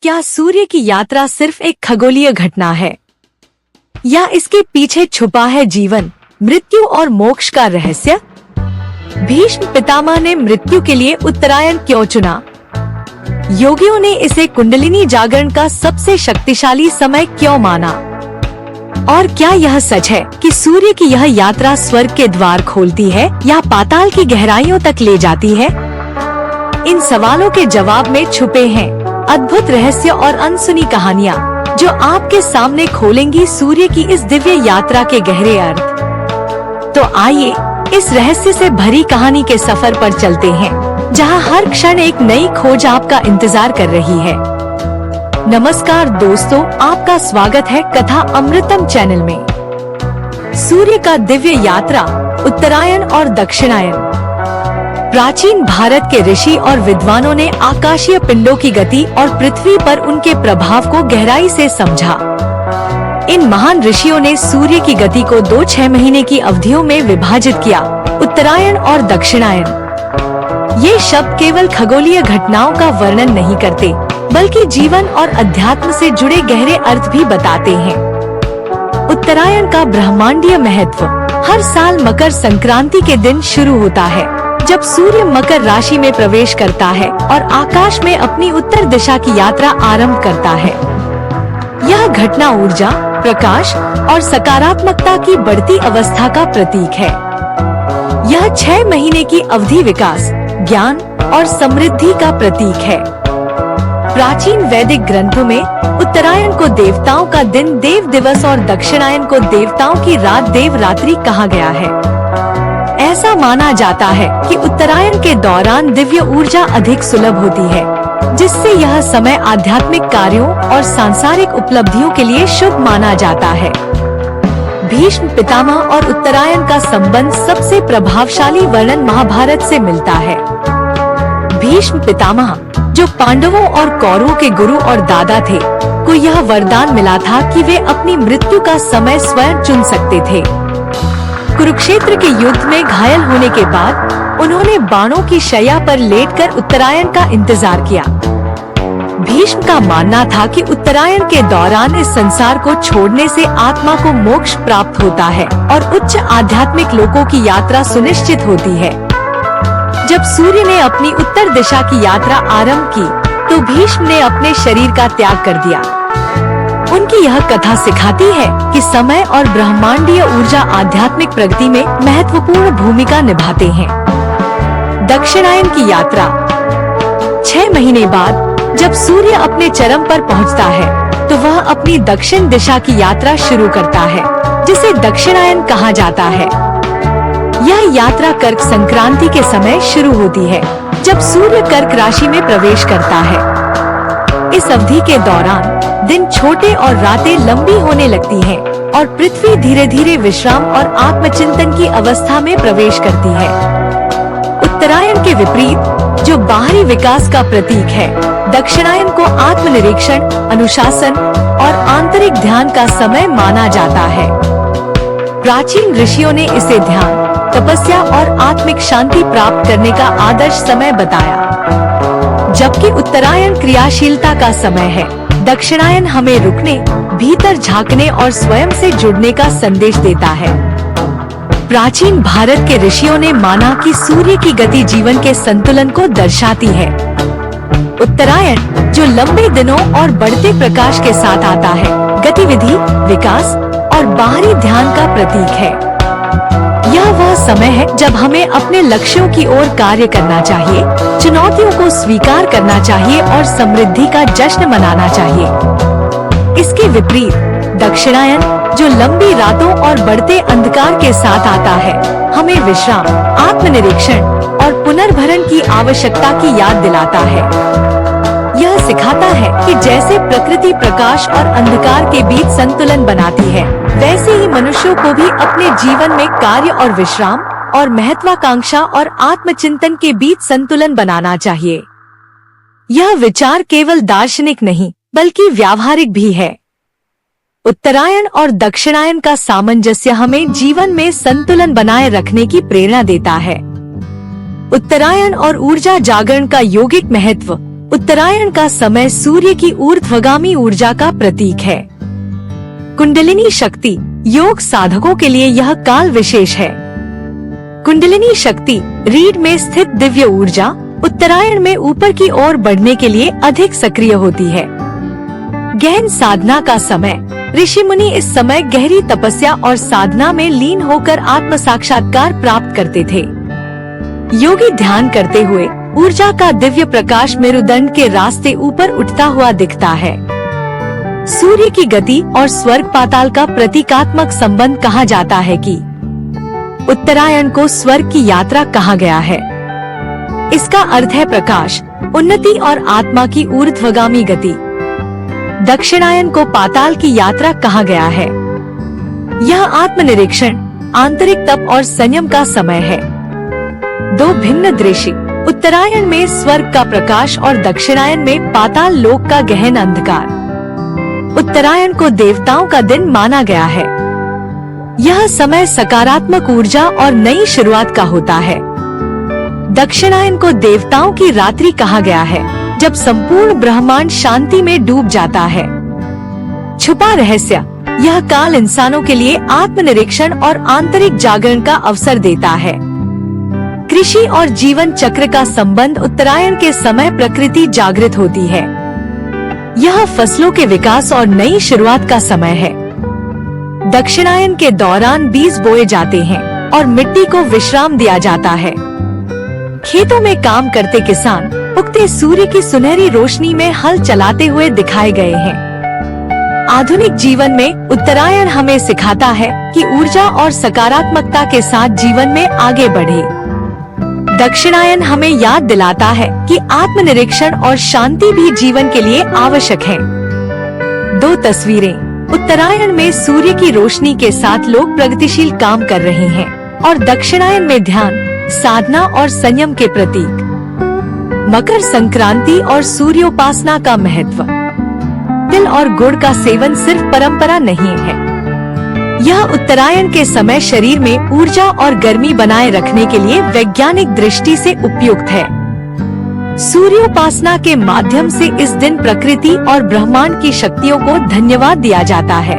क्या सूर्य की यात्रा सिर्फ एक खगोलीय घटना है या इसके पीछे छुपा है जीवन, मृत्यु और मोक्ष का रहस्य? भीष्म पितामह ने मृत्यु के लिए उत्तरायण क्यों चुना? योगियों ने इसे कुंडलिनी जागरण का सबसे शक्तिशाली समय क्यों माना? और क्या यह सच है कि सूर्य की यह यात्रा स्वर्ग के द्वार खोलती है या पाताल की गहराइयों तक ले जाती है? इन सवालों के जवाब में छुपे हैं अद्भुत रहस्य और अनसुनी कहानियाँ, जो आपके सामने खोलेंगी सूर्य की इस दिव्य यात्रा के गहरे अर्थ। तो आइए इस रहस्य से भरी कहानी के सफर पर चलते हैं, जहां हर क्षण एक नई खोज आपका इंतजार कर रही है। नमस्कार दोस्तों, आपका स्वागत है कथा अमृतम चैनल में। सूर्य का दिव्य यात्रा, उत्तरायण और दक्षिणायन। प्राचीन भारत के ऋषि और विद्वानों ने आकाशीय पिंडों की गति और पृथ्वी पर उनके प्रभाव को गहराई से समझा। इन महान ऋषियों ने सूर्य की गति को 2-6 महीने की अवधियों में विभाजित किया, उत्तरायण और दक्षिणायन। ये शब्द केवल खगोलीय घटनाओं का वर्णन नहीं करते, बल्कि जीवन और अध्यात्म से जुड़े गहरे अर्थ भी बताते हैं। उत्तरायण का ब्रह्मांडीय महत्व। हर साल मकर संक्रांति के दिन शुरू होता है, जब सूर्य मकर राशि में प्रवेश करता है और आकाश में अपनी उत्तर दिशा की यात्रा आरंभ करता है। यह घटना ऊर्जा, प्रकाश और सकारात्मकता की बढ़ती अवस्था का प्रतीक है। यह 6 महीने की अवधि विकास, ज्ञान और समृद्धि का प्रतीक है। प्राचीन वैदिक ग्रंथों में उत्तरायण को देवताओं का दिन देव दिवस और दक्षिणायन को देवताओं की रात देवरात्रि कहा गया है। ऐसा माना जाता है कि उत्तरायण के दौरान दिव्य ऊर्जा अधिक सुलभ होती है, जिससे यह समय आध्यात्मिक कार्यों और सांसारिक उपलब्धियों के लिए शुभ माना जाता है। भीष्म पितामह और उत्तरायण का संबंध सबसे प्रभावशाली वर्णन महाभारत से मिलता है। भीष्म पितामह, जो पांडवों और कौरवों के गुरु और दादा थे, को यह वरदान मिला था कि वे अपनी मृत्यु का समय स्वयं चुन सकते थे। कुरुक्षेत्र के युद्ध में घायल होने के बाद उन्होंने बाणों की शैया पर लेटकर उत्तरायण का इंतजार किया। भीष्म का मानना था कि उत्तरायण के दौरान इस संसार को छोड़ने से आत्मा को मोक्ष प्राप्त होता है और उच्च आध्यात्मिक लोकों की यात्रा सुनिश्चित होती है। जब सूर्य ने अपनी उत्तर दिशा की यात्रा आरंभ की, तो भीष्म ने अपने शरीर का त्याग कर दिया। उनकी यह कथा सिखाती है कि समय और ब्रह्मांडीय ऊर्जा आध्यात्मिक प्रगति में महत्वपूर्ण भूमिका निभाते हैं। दक्षिणायन की यात्रा। 6 महीने बाद जब सूर्य अपने चरम पर पहुंचता है, तो वह अपनी दक्षिण दिशा की यात्रा शुरू करता है, जिसे दक्षिणायन कहा जाता है। यह यात्रा कर्क संक्रांति के समय शुरू होती है, जब सूर्य कर्क राशि में प्रवेश करता है। इस अवधि के दौरान दिन छोटे और रातें लंबी होने लगती हैं, और पृथ्वी धीरे धीरे विश्राम और आत्मचिंतन की अवस्था में प्रवेश करती है। उत्तरायण के विपरीत, जो बाहरी विकास का प्रतीक है, दक्षिणायन को आत्मनिरीक्षण, अनुशासन और आंतरिक ध्यान का समय माना जाता है। प्राचीन ऋषियों ने इसे ध्यान, तपस्या और आत्मिक शांति प्राप्त करने का आदर्श समय बताया। जबकि उत्तरायण क्रियाशीलता का समय है, दक्षिणायन हमें रुकने, भीतर झांकने और स्वयं से जुड़ने का संदेश देता है। प्राचीन भारत के ऋषियों ने माना कि सूर्य की गति जीवन के संतुलन को दर्शाती है। उत्तरायण, जो लंबे दिनों और बढ़ते प्रकाश के साथ आता है, गतिविधि, विकास और बाहरी ध्यान का प्रतीक है। यह वह समय है जब हमें अपने लक्ष्यों की ओर कार्य करना चाहिए, चुनौतियों को स्वीकार करना चाहिए और समृद्धि का जश्न मनाना चाहिए। इसके विपरीत, दक्षिणायन, जो लंबी रातों और बढ़ते अंधकार के साथ आता है, हमें विश्राम, आत्मनिरीक्षण और पुनर्भरण की आवश्यकता की याद दिलाता है। यह सिखाता है कि जैसे प्रकृति प्रकाश और अंधकार के बीच संतुलन बनाती है, वैसे ही मनुष्यों को भी अपने जीवन में कार्य और विश्राम और महत्वाकांक्षा और आत्मचिंतन के बीच संतुलन बनाना चाहिए। यह विचार केवल दार्शनिक नहीं, बल्कि व्यावहारिक भी है। उत्तरायण और दक्षिणायन का सामंजस्य हमें जीवन में संतुलन बनाए रखने की प्रेरणा देता है। उत्तरायण और ऊर्जा जागरण का यौगिक महत्व। उत्तरायण का समय सूर्य की ऊर्ध्वगामी ऊर्जा का प्रतीक है। कुंडलिनी शक्ति योग साधकों के लिए यह काल विशेष है। कुंडलिनी शक्ति रीढ़ में स्थित दिव्य ऊर्जा उत्तरायण में ऊपर की ओर बढ़ने के लिए अधिक सक्रिय होती है। गहन साधना का समय ऋषि मुनि इस समय गहरी तपस्या और साधना में लीन होकर आत्म साक्षात्कार प्राप्त करते थे। योगी ध्यान करते हुए ऊर्जा का दिव्य प्रकाश मेरुदंड के रास्ते ऊपर उठता हुआ दिखता है। सूर्य की गति और स्वर्ग पाताल का प्रतीकात्मक संबंध कहा जाता है कि उत्तरायण को स्वर्ग की यात्रा कहा गया है। इसका अर्थ है प्रकाश, उन्नति और आत्मा की ऊर्ध्वगामी गति। दक्षिणायन को पाताल की यात्रा कहा गया है। यह आत्मनिरीक्षण, आंतरिक तप और संयम का समय है। दो भिन्न दृश्य, उत्तरायण में स्वर्ग का प्रकाश और दक्षिणायन में पाताल लोक का गहन अंधकार। उत्तरायण को देवताओं का दिन माना गया है। यह समय सकारात्मक ऊर्जा और नई शुरुआत का होता है। दक्षिणायन को देवताओं की रात्रि कहा गया है, जब संपूर्ण ब्रह्मांड शांति में डूब जाता है। छुपा रहस्य यह काल इंसानों के लिए आत्मनिरीक्षण और आंतरिक जागरण का अवसर देता है। कृषि और जीवन चक्र का संबंध उत्तरायण के समय प्रकृति जागृत होती है। यह फसलों के विकास और नई शुरुआत का समय है। दक्षिणायन के दौरान बीज बोए जाते हैं और मिट्टी को विश्राम दिया जाता है। खेतों में काम करते किसान उगते सूर्य की सुनहरी रोशनी में हल चलाते हुए दिखाए गए हैं। आधुनिक जीवन में उत्तरायण हमें सिखाता है कि ऊर्जा और सकारात्मकता के साथ जीवन में आगे बढ़े। दक्षिणायन हमें याद दिलाता है कि आत्मनिरीक्षण और शांति भी जीवन के लिए आवश्यक है। दो तस्वीरें, उत्तरायण में सूर्य की रोशनी के साथ लोग प्रगतिशील काम कर रहे हैं और दक्षिणायन में ध्यान, साधना और संयम के प्रतीक। मकर संक्रांति और सूर्योपासना का महत्व। तिल और गुड़ का सेवन सिर्फ परंपरा नहीं है, यह उत्तरायण के समय शरीर में ऊर्जा और गर्मी बनाए रखने के लिए वैज्ञानिक दृष्टि से उपयुक्त है। सूर्योपासना के माध्यम से इस दिन प्रकृति और ब्रह्मांड की शक्तियों को धन्यवाद दिया जाता है।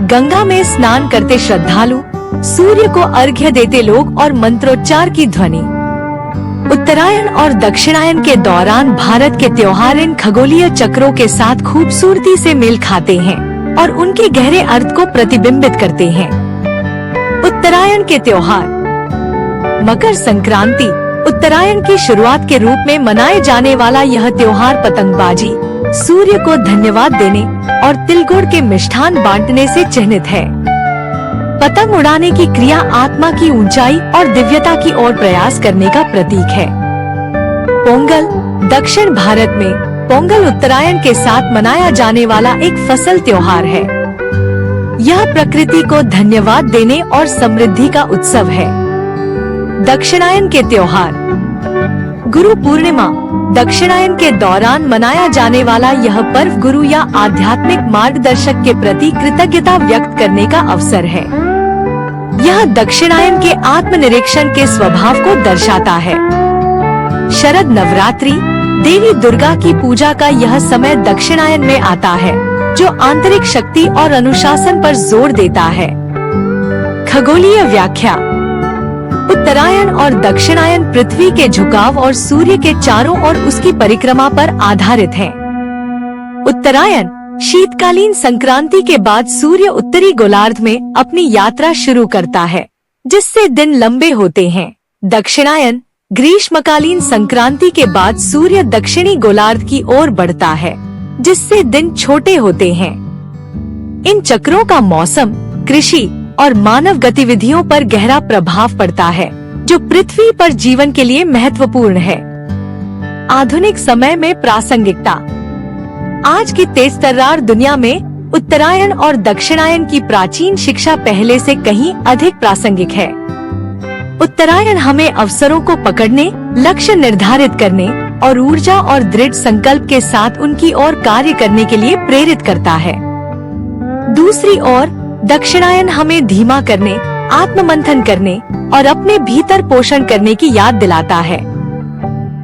गंगा में स्नान करते श्रद्धालु, सूर्य को अर्घ्य देते लोग और मंत्रोच्चार की ध्वनि। उत्तरायण और दक्षिणायन के दौरान भारत के त्योहार इन खगोलीय चक्रों के साथ खूबसूरती से मेल खाते हैं और उनके गहरे अर्थ को प्रतिबिंबित करते हैं। उत्तरायण के त्योहार। मकर संक्रांति उत्तरायण की शुरुआत के रूप में मनाए जाने वाला यह त्योहार पतंगबाजी, सूर्य को धन्यवाद देने और तिलगुड़ के मिष्ठान बांटने से चिन्हित है। पतंग उड़ाने की क्रिया आत्मा की ऊंचाई और दिव्यता की ओर प्रयास करने का प्रतीक है। पोंगल। दक्षिण भारत में पोंगल उत्तरायण के साथ मनाया जाने वाला एक फसल त्योहार है। यह प्रकृति को धन्यवाद देने और समृद्धि का उत्सव है। दक्षिणायन के त्योहार। गुरु पूर्णिमा। दक्षिणायन के दौरान मनाया जाने वाला यह पर्व गुरु या आध्यात्मिक मार्गदर्शक के प्रति कृतज्ञता व्यक्त करने का अवसर है। यह दक्षिणायन के आत्मनिरीक्षण के स्वभाव को दर्शाता है। शरद नवरात्रि। देवी दुर्गा की पूजा का यह समय दक्षिणायन में आता है, जो आंतरिक शक्ति और अनुशासन पर जोर देता है। खगोलीय व्याख्या। उत्तरायण और दक्षिणायन पृथ्वी के झुकाव और सूर्य के चारों ओर उसकी परिक्रमा पर आधारित है। उत्तरायण शीतकालीन संक्रांति के बाद सूर्य उत्तरी गोलार्ध में अपनी यात्रा शुरू करता है, जिससे दिन लंबे होते हैं। दक्षिणायन ग्रीष्मकालीन संक्रांति के बाद सूर्य दक्षिणी गोलार्ध की ओर बढ़ता है, जिससे दिन छोटे होते हैं। इन चक्रों का मौसम, कृषि और मानव गतिविधियों पर गहरा प्रभाव पड़ता है, जो पृथ्वी पर जीवन के लिए महत्वपूर्ण है। आधुनिक समय में प्रासंगिकता। आज की तेज-तर्रार दुनिया में उत्तरायण और दक्षिणायन की प्राचीन शिक्षा पहले से कहीं अधिक प्रासंगिक है। उत्तरायण हमें अवसरों को पकड़ने, लक्ष्य निर्धारित करने और ऊर्जा और दृढ़ संकल्प के साथ उनकी ओर कार्य करने के लिए प्रेरित करता है। दूसरी ओर दक्षिणायन हमें धीमा करने, आत्ममंथन करने और अपने भीतर पोषण करने की याद दिलाता है।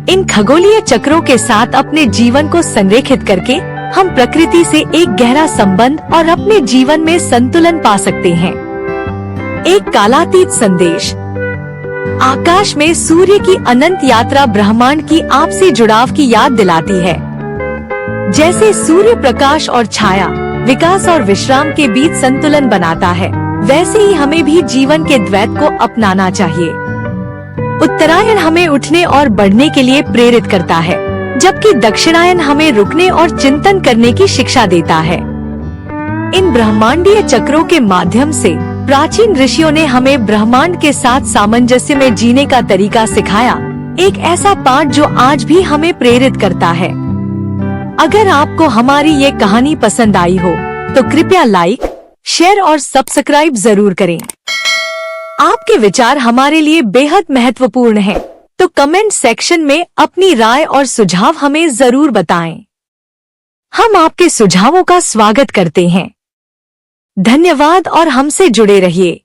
इन खगोलीय चक्रों के साथ अपने जीवन को संरेखित करके हम प्रकृति से एक गहरा संबंध और अपने जीवन में संतुलन पा सकते हैं। एक कालातीत संदेश। आकाश में सूर्य की अनंत यात्रा ब्रह्मांड की आपसी जुड़ाव की याद दिलाती है। जैसे सूर्य प्रकाश और छाया, विकास और विश्राम के बीच संतुलन बनाता है, वैसे ही हमें भी जीवन के द्वैत को अपनाना चाहिए। उत्तरायण हमें उठने और बढ़ने के लिए प्रेरित करता है, जबकि दक्षिणायन हमें रुकने और चिंतन करने की शिक्षा देता है। इन ब्रह्मांडीय चक्रों के माध्यम से प्राचीन ऋषियों ने हमें ब्रह्मांड के साथ सामंजस्य में जीने का तरीका सिखाया, एक ऐसा पाठ जो आज भी हमें प्रेरित करता है। अगर आपको हमारी ये कहानी पसंद आई हो तो कृपया लाइक, शेयर और सब्सक्राइब जरूर करें। आपके विचार हमारे लिए बेहद महत्वपूर्ण हैं, तो कमेंट सेक्शन में अपनी राय और सुझाव हमें जरूर बताएं। हम आपके सुझावों का स्वागत करते हैं। धन्यवाद और हमसे जुड़े रहिए।